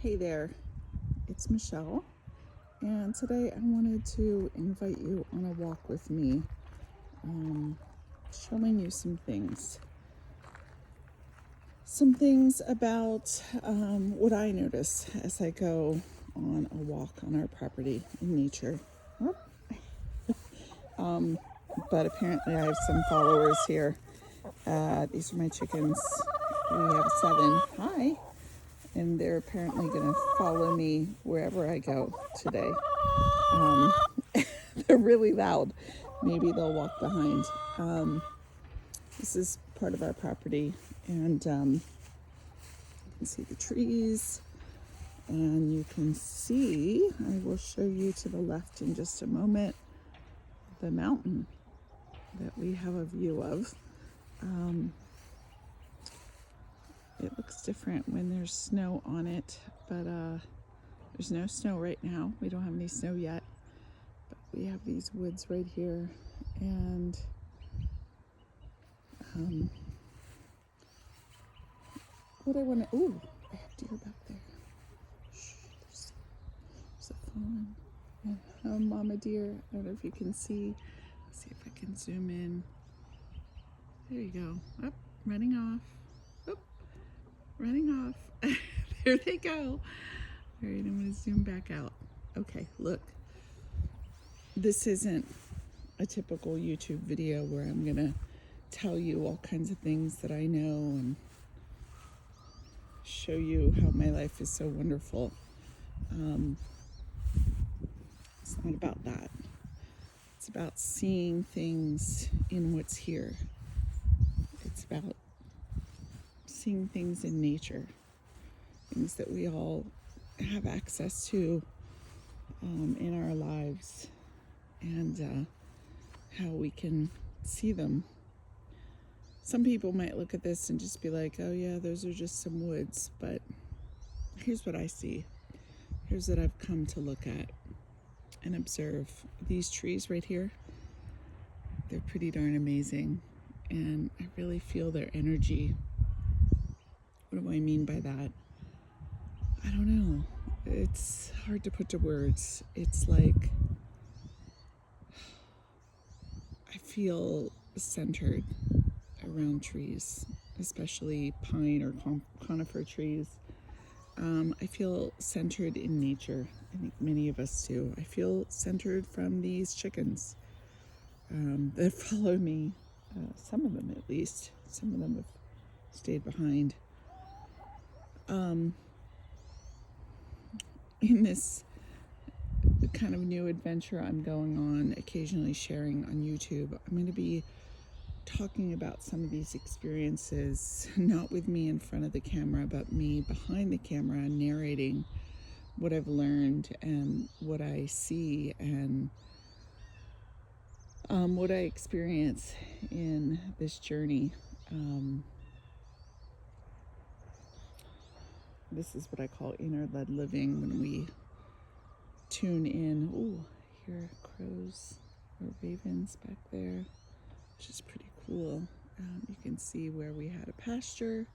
Hey there, it's Michelle, and today I wanted to invite you on a walk with me, showing you some things. Some things about what I notice as I go on a walk on our property in nature. But apparently I have some followers here. These are my chickens. We have 7. Hi. And they're apparently going to follow me wherever I go today. They're really loud. Maybe they'll walk behind. This is part of our property, and you can see the trees, and you can see, I will show you to the left in just a moment, the mountain that we have a view of. It looks different when there's snow on it, but there's no snow right now. We don't have any snow yet, but we have these woods right here, and what I want to, ooh, I have deer back there. Shh, there's a fawn and a mama deer. I don't know if you can see. Let's see if I can zoom in. There you go. Up, running off. Oop, running off. There they go. All right, I'm going to zoom back out. Okay, look. This isn't a typical YouTube video where I'm going to tell you all kinds of things that I know and show you how my life is so wonderful. It's not about that. It's about seeing things in what's here. It's about seeing things in nature, things that we all have access to in our lives, and how we can see them. Some people might look at this and just be like, oh yeah, those are just some woods, but here's what I see. Here's what I've come to look at and observe. These trees right here, they're pretty darn amazing, and I really feel their energy. What do I mean by that? I don't know. It's hard to put to words. It's like I feel centered around trees, especially pine or conifer trees. I feel centered in nature. I think many of us do. I feel centered from these chickens that follow me. Some of them, at least. Some of them have stayed behind. In this kind of new adventure I'm going on, occasionally sharing on YouTube, I'm going to be talking about some of these experiences, not with me in front of the camera, but me behind the camera, narrating what I've learned and what I see and what I experience in this journey. This is what I call inner-led living, when we tune in. Ooh, here are crows or ravens back there, which is pretty cool. You can see where we had a pasture,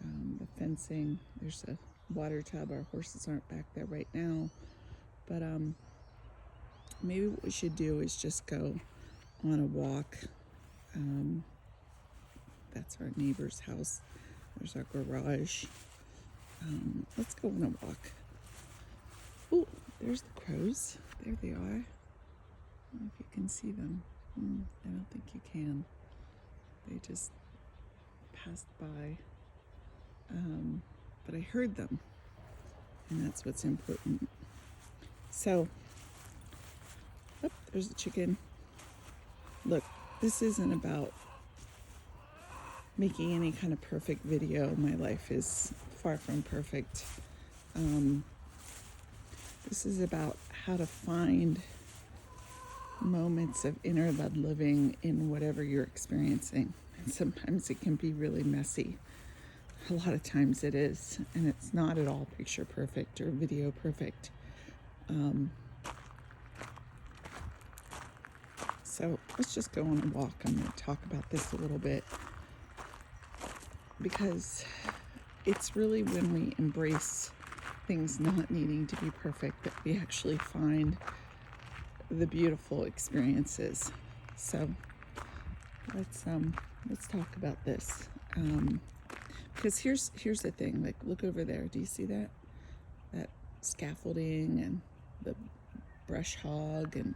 the fencing. There's a water tub. Our horses aren't back there right now, but maybe what we should do is just go on a walk. That's our neighbor's house. There's our garage. Let's go on a walk. Oh, there's the crows. There they are. I don't know if you can see them. I don't think you can. They just passed by. But I heard them, and that's what's important. So, there's a chicken. Look, this isn't about making any kind of perfect video. My life is far from perfect. This is about how to find moments of inner-led living in whatever you're experiencing. And sometimes it can be really messy. A lot of times it is, and it's not at all picture perfect or video perfect. So let's just go on a walk. I'm going to talk about this a little bit, because it's really when we embrace things not needing to be perfect, that we actually find the beautiful experiences. So let's talk about this. Because here's the thing. Like, look over there. Do you see that scaffolding and the brush hog, and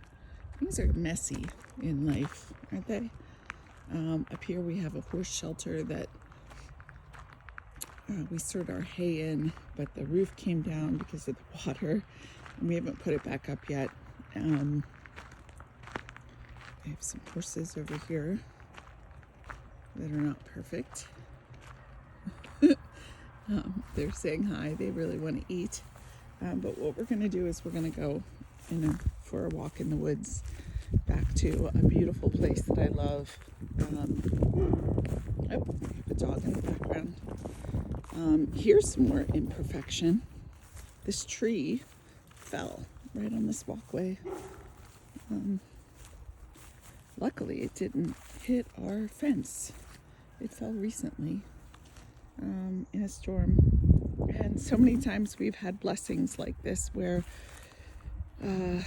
things are messy in life, aren't they? Up here we have a horse shelter that we stored our hay in, but the roof came down because of the water, and we haven't put it back up yet. I have some horses over here that are not perfect. They're saying hi. They really want to eat. But what we're going to do is we're going to go for a walk in the woods back to a beautiful place that I love. I have a dog in the background. Here's some more imperfection. This tree fell right on this walkway. Luckily, it didn't hit our fence. It fell recently in a storm. And so many times we've had blessings like this where the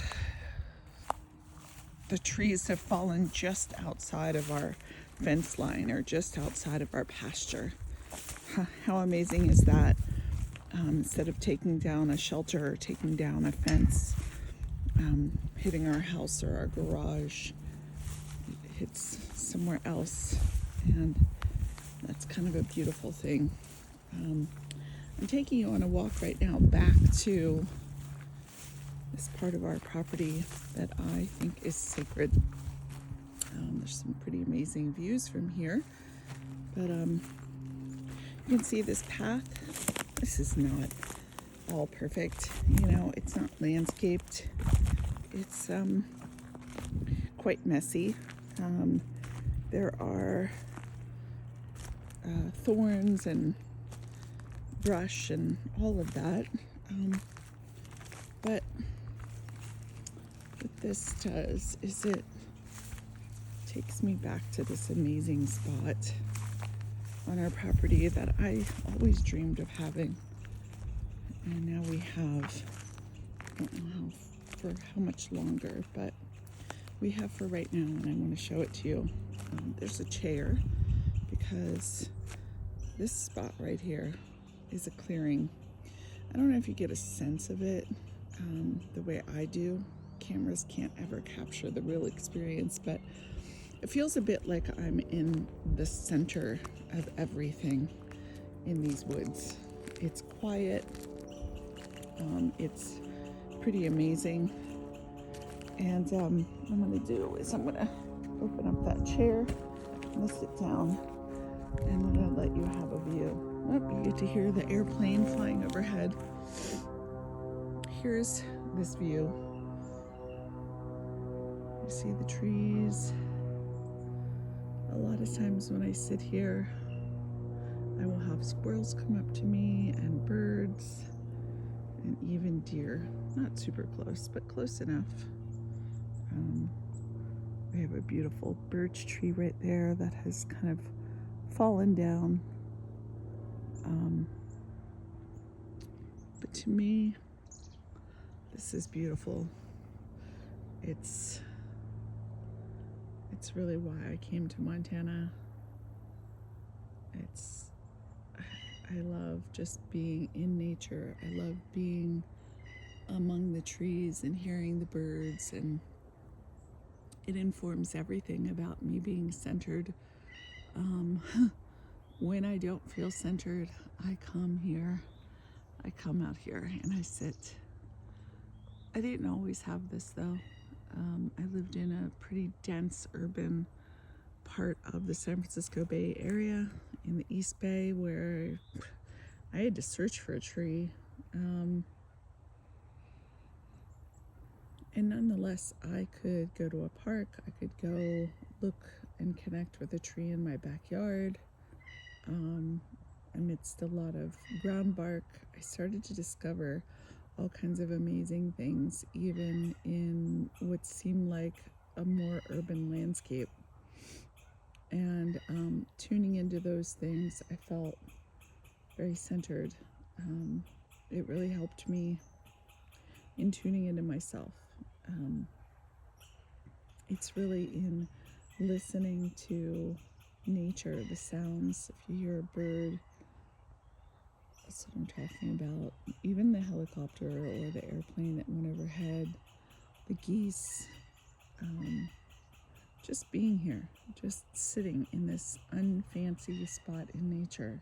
trees have fallen just outside of our fence line or just outside of our pasture. How amazing is that? Instead of taking down a shelter or taking down a fence, hitting our house or our garage, it hits somewhere else. And that's kind of a beautiful thing. I'm taking you on a walk right now back to this part of our property that I think is sacred. There's some pretty amazing views from here, but you can see this path. This is not all perfect, it's not landscaped. It's quite messy. There are thorns and brush and all of that, but what this does is it takes me back to this amazing spot on our property that I always dreamed of having, and now we have. I don't know for how much longer, but we have for right now, and I want to show it to you. There's a chair because this spot right here is a clearing. I don't know if you get a sense of it the way I do. Cameras can't ever capture the real experience, but it feels a bit like I'm in the center of everything in these woods. It's quiet. It's pretty amazing. And what I'm going to do is I'm going to open up that chair. I'm going to sit down and I'm going to let you have a view. You get to hear the airplane flying overhead. Here's this view. You see the trees. A lot of times when I sit here, I will have squirrels come up to me and birds and even deer. Not super close, but close enough. We have a beautiful birch tree right there that has kind of fallen down. But to me, this is beautiful. It's really why I came to Montana. I love just being in nature. I love being among the trees and hearing the birds, and it informs everything about me being centered. When I don't feel centered, I come here. I come out here and I sit. I didn't always have this though. I lived in a pretty dense urban part of the San Francisco Bay Area in the East Bay where I had to search for a tree. And nonetheless, I could go to a park. I could go look and connect with a tree in my backyard. Amidst a lot of ground bark, I started to discover all kinds of amazing things, even in what seemed like a more urban landscape. And tuning into those things, I felt very centered. it really helped me in tuning into myself. Um, it's really in listening to nature, the sounds. If you hear a bird, that's what I'm talking about. Even the helicopter or the airplane that went overhead, the geese, just being here, just sitting in this unfancy spot in nature,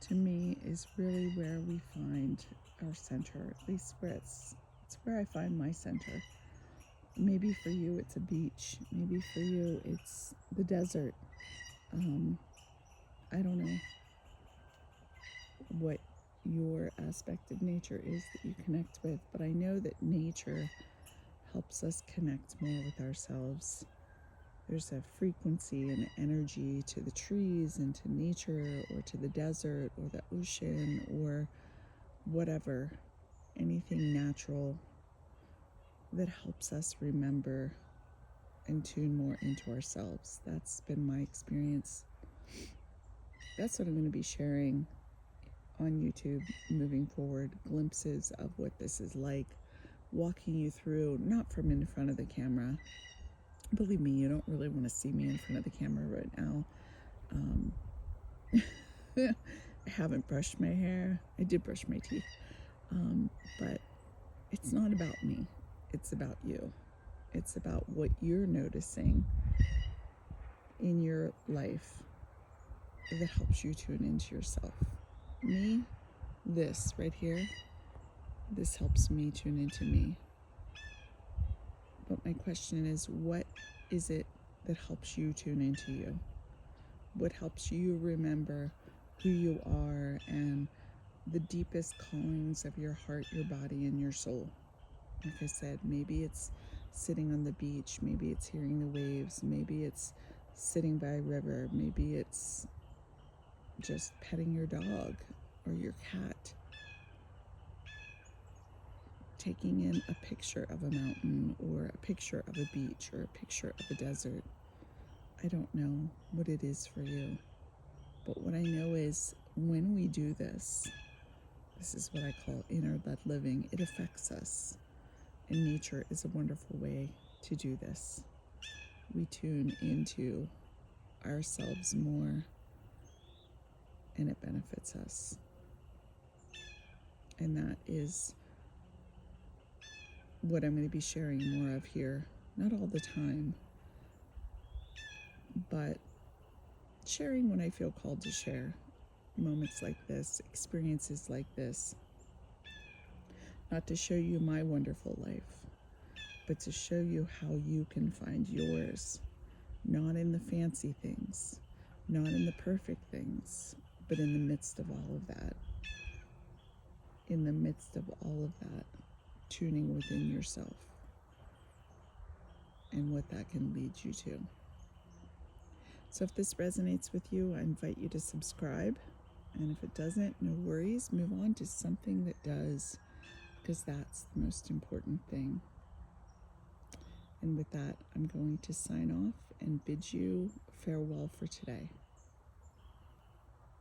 to me is really where we find our center, at least where it's where I find my center. Maybe for you it's a beach, maybe for you it's the desert. um, I don't know what your aspect of nature is that you connect with, but I know that nature helps us connect more with ourselves. There's a frequency and energy to the trees and to nature or to the desert or the ocean or whatever, anything natural that helps us remember and tune more into ourselves. That's been my experience. That's what I'm going to be sharing on YouTube moving forward, glimpses of what this is like, walking you through, not from in front of the camera. Believe me, you don't really want to see me in front of the camera right now. I haven't brushed my hair. I did brush my teeth. But it's not about me. It's about you. It's about what you're noticing in your life that helps you tune into yourself. Me, this right here, this helps me tune into me. But my question is, what is it that helps you tune into you? What helps you remember who you are and the deepest callings of your heart, your body, and your soul? Like I said, maybe it's sitting on the beach, maybe it's hearing the waves, maybe it's sitting by a river, maybe it's just petting your dog or your cat, taking in a picture of a mountain or a picture of a beach or a picture of a desert. I don't know what it is for you, but what I know is when we do this, this is what I call inner-led living. It affects us, and nature is a wonderful way to do this. We tune into ourselves more, and it benefits us. And that is what I'm going to be sharing more of here. Not all the time, but sharing when I feel called to share. Moments like this, experiences like this. Not to show you my wonderful life, but to show you how you can find yours. Not in the fancy things, not in the perfect things, but in the midst of all of that. In the midst of all of that, tuning within yourself and what that can lead you to. So if this resonates with you, I invite you to subscribe. And if it doesn't, no worries. Move on to something that does, because that's the most important thing. And with that, I'm going to sign off and bid you farewell for today.